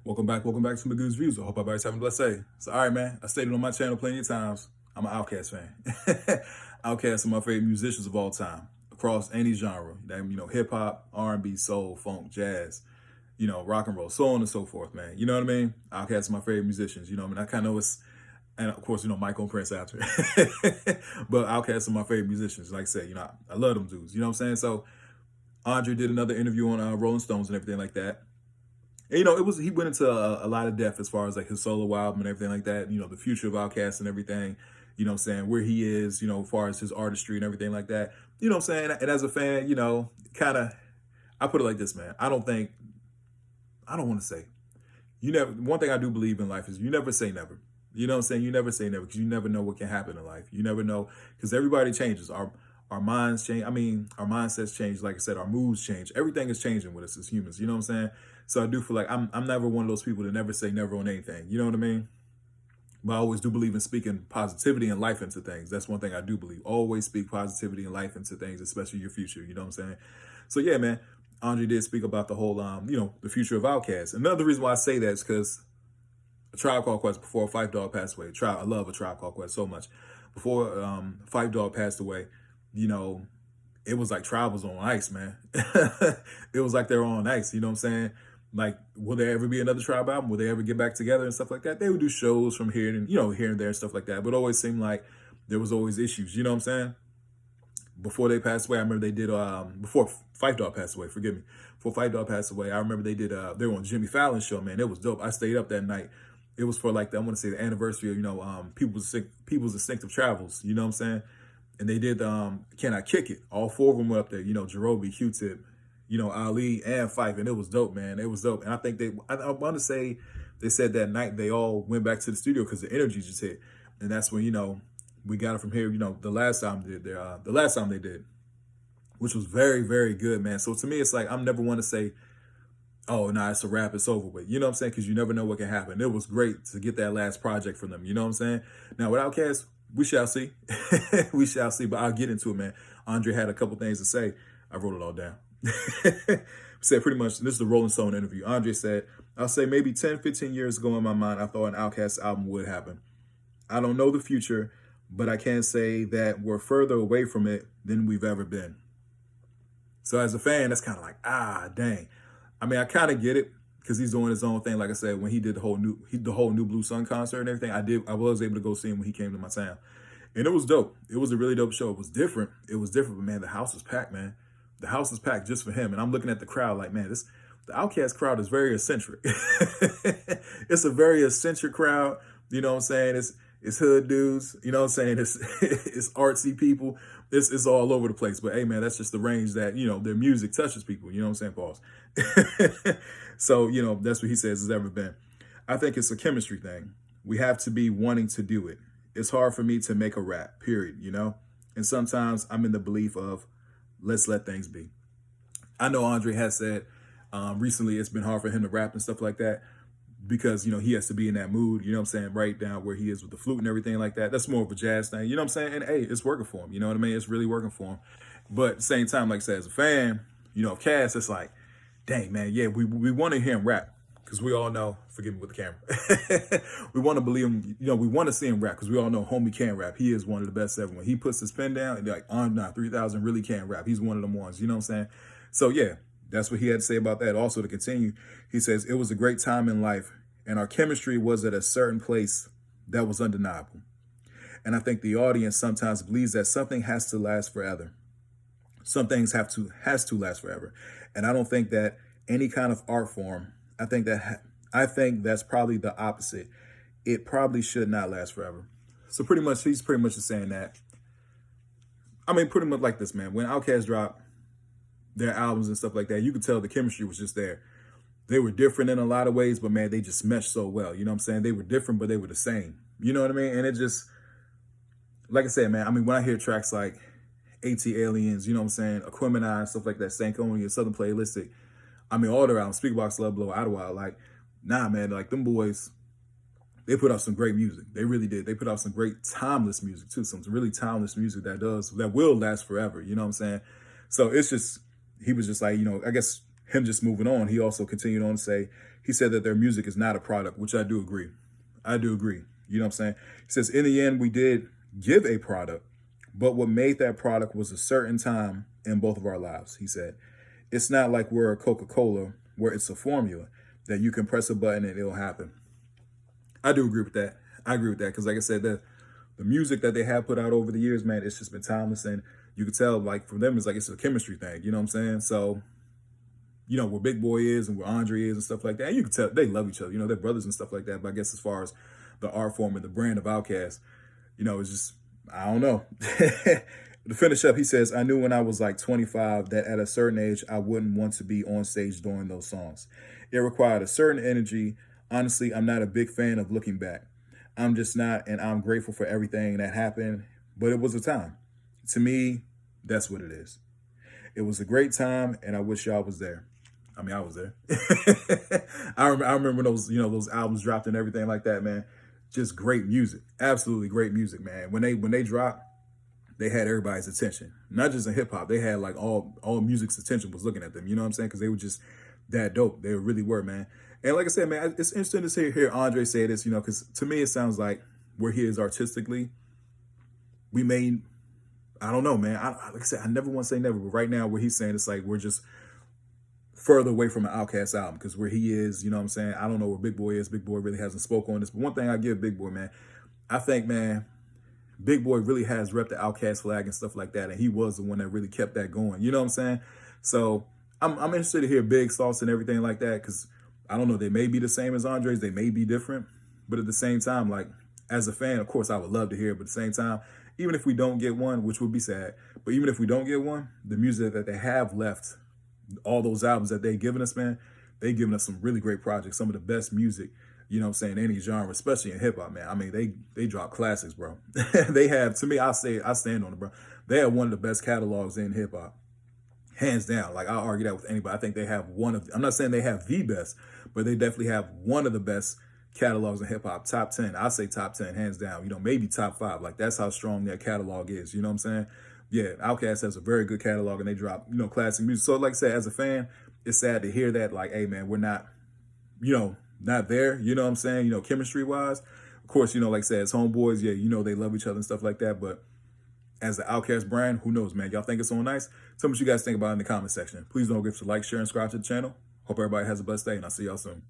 Welcome back to Magoo's Views. I hope everybody's having a blessed day. So, all right, man. I stated on my channel plenty of times, I'm an OutKast fan. OutKast are my favorite musicians of all time, across any genre. Hip hop, R&B, soul, funk, jazz, rock and roll, so on and so forth, man. You know what I mean? OutKast are my favorite musicians. You know what I mean? I kind of know it's, and of course, Michael and Prince after. But OutKast are my favorite musicians. Like I said, I love them dudes. You know what I'm saying? So, Andre did another interview on Rolling Stones and everything like that. And, he went into a lot of depth as far as like his solo album and everything like that. The future of OutKast and everything. You know what I'm saying? Where he is, as far as his artistry and everything like that. You know what I'm saying? And as a fan, kind of, I put it like this, man. I don't want to say, one thing I do believe in life is you never say never. You know what I'm saying? You never say never because you never know what can happen in life. You never know because everybody changes. Our minds change. I mean, our mindsets change. Like I said, our moods change. Everything is changing with us as humans. You know what I'm saying? So I do feel like I'm never one of those people that never say never on anything. You know what I mean? But I always do believe in speaking positivity and life into things. That's one thing I do believe. Always speak positivity and life into things, especially your future. You know what I'm saying? So yeah, man. Andre did speak about the whole, the future of OutKast. Another reason why I say that is because A Tribe Called Quest, before Phife Dawg passed away. I love A Tribe Called Quest so much. Before Phife Dawg passed away, it was like Tribe was on ice, man. It was like they were on ice. You know what I'm saying? Like, will there ever be another Tribe album? Will they ever get back together and stuff like that? They would do shows from here and here and there and stuff like that. But it always seemed like there was always issues. You know what I'm saying? Before they passed away, I remember they did before Phife Dawg passed away. Forgive me. Before Phife Dawg passed away, I remember they did they were on Jimmy Fallon's show. Man, it was dope. I stayed up that night. It was for like I want to say the anniversary of People's Instinctive Travels. You know what I'm saying? And they did Can I Kick It? All four of them were up there. Jerobi, Q-Tip, Ali, and Phife, and it was dope, man. It was dope. And I think I want to say they said that night they all went back to the studio because the energy just hit. And that's when, we got it from here, the last time they did, which was very, very good, man. So to me, it's like, I'm never one to say, oh, nah, it's a wrap, it's over with. You know what I'm saying? Because you never know what can happen. It was great to get that last project from them. You know what I'm saying? Now, with OutKast, we shall see. We shall see, but I'll get into it, man. Andre had a couple things to say. I wrote it all down. Said pretty much, this is the Rolling Stone interview. Andre said, I'll say maybe 10, 15 years ago in my mind, I thought an OutKast album would happen. I don't know the future, but I can say that we're further away from it than we've ever been. So as a fan, that's kind of like, dang. I mean, I kind of get it because he's doing his own thing. Like I said, when he did the whole New Blue Sun concert and everything, I was able to go see him when he came to my town. And it was dope. It was a really dope show. It was different. But man, the house was packed, man. The house was packed just for him. And I'm looking at the crowd like, man, the OutKast crowd is very eccentric. It's a very eccentric crowd. You know what I'm saying? It's hood dudes. You know what I'm saying? It's artsy people. It's all over the place. But hey, man, that's just the range that, their music touches people. You know what I'm saying? Pause. So, that's what he says has ever been. I think it's a chemistry thing. We have to be wanting to do it. It's hard for me to make a rap, period, And sometimes I'm in the belief of let's let things be. I know Andre has said recently it's been hard for him to rap and stuff like that because, he has to be in that mood, you know what I'm saying, right down where he is with the flute and everything like that. That's more of a jazz thing, you know what I'm saying? And hey, it's working for him, you know what I mean? It's really working for him. But at the same time, like I said, as a fan, of Cass, it's like, dang, man, yeah, we want to hear him rap because we all know, forgive me with the camera, we want to believe him, we want to see him rap because we all know homie can rap. He is one of the best ever. When he puts his pen down, and like, 3000 really can rap. He's one of them ones, you know what I'm saying? So yeah, that's what he had to say about that. Also to continue, he says, it was a great time in life and our chemistry was at a certain place that was undeniable. And I think the audience sometimes believes that something has to last forever. Some things has to last forever. And I don't think that any kind of art form, I think that's probably the opposite. It probably should not last forever. So he's pretty much just saying that. I mean, pretty much like this, man. When OutKast dropped their albums and stuff like that, you could tell the chemistry was just there. They were different in a lot of ways, but man, they just meshed so well. You know what I'm saying? They were different, but they were the same. You know what I mean? And it just, like I said, man, I mean, when I hear tracks like AT Aliens, you know what I'm saying, Aquemini, stuff like that, Stankonia, Southern Playlistic, I mean, all their albums, Speakbox, Love Blow, Idlewild, like, nah, man, like them boys, they put out some great music. They really did. They put out some great timeless music too, some really timeless music that will last forever. You know what I'm saying? So it's just, he was just like, I guess him just moving on, he also continued on to say, he said that their music is not a product, which I do agree. I do agree. You know what I'm saying? He says, in the end, we did give a product, but what made that product was a certain time in both of our lives. He said, it's not like we're a Coca-Cola where it's a formula that you can press a button and it'll happen. I do agree with that. I agree with that because, like I said, the music that they have put out over the years, man, it's just been timeless, and you can tell, like, for them, it's like it's a chemistry thing. You know what I'm saying? So, you know, where Big Boy is and where Andre is and stuff like that, and you can tell they love each other. You know, they're brothers and stuff like that. But I guess as far as the art form and the brand of OutKast, you know, it's just, I don't know. To finish up, he says, I knew when I was like 25 that at a certain age, I wouldn't want to be on stage doing those songs. It required a certain energy. Honestly, I'm not a big fan of looking back. I'm just not, and I'm grateful for everything that happened, but it was a time. To me, that's what it is. It was a great time, and I wish y'all was there. I mean, I was there. I remember those, you know, those albums dropped and everything like that, man. Just great music, absolutely great music, man. When they dropped, they had everybody's attention. Not just in hip hop, they had like all music's attention was looking at them. You know what I'm saying? Because they were just that dope. They really were, man. And like I said, man, it's interesting to hear Andre say this, you know, because to me it sounds like where he is artistically, we may, I don't know, man. Like I said, I never want to say never, but right now where he's saying it's like we're just further away from an OutKast album because where he is, you know what I'm saying? I don't know where Big Boy is. Big Boy really hasn't spoke on this. But one thing I give Big Boy, man, I think, man, Big Boy really has repped the OutKast flag and stuff like that. And he was the one that really kept that going. You know what I'm saying? So I'm interested to hear Big's thoughts and everything like that because I don't know. They may be the same as Andre's. They may be different. But at the same time, like, as a fan, of course, I would love to hear it. But at the same time, even if we don't get one, which would be sad, but even if we don't get one, the music that they have left, all those albums that they've given us, man, they've given us some really great projects, some of the best music, you know what I'm saying, any genre, especially in hip hop, man. I mean, they drop classics, bro. They have, to me, I stand on it, bro. They have one of the best catalogs in hip hop. Hands down. Like, I'll argue that with anybody. I think they have one of, I'm not saying they have the best, but they definitely have one of the best catalogs in hip hop. Top 10. I say top 10, hands down. You know, maybe top 5. Like, that's how strong their catalog is. You know what I'm saying? Yeah, OutKast has a very good catalog and they drop, you know, classic music. So, like I said, as a fan, it's sad to hear that, like, hey, man, we're not, you know, not there. You know what I'm saying? You know, chemistry wise. Of course, you know, like I said, as homeboys, yeah, you know, they love each other and stuff like that. But as the OutKast brand, who knows, man? Y'all think it's on nice? Tell me what you guys think about it in the comment section. Please don't forget to like, share, and subscribe to the channel. Hope everybody has a blessed day, and I'll see y'all soon.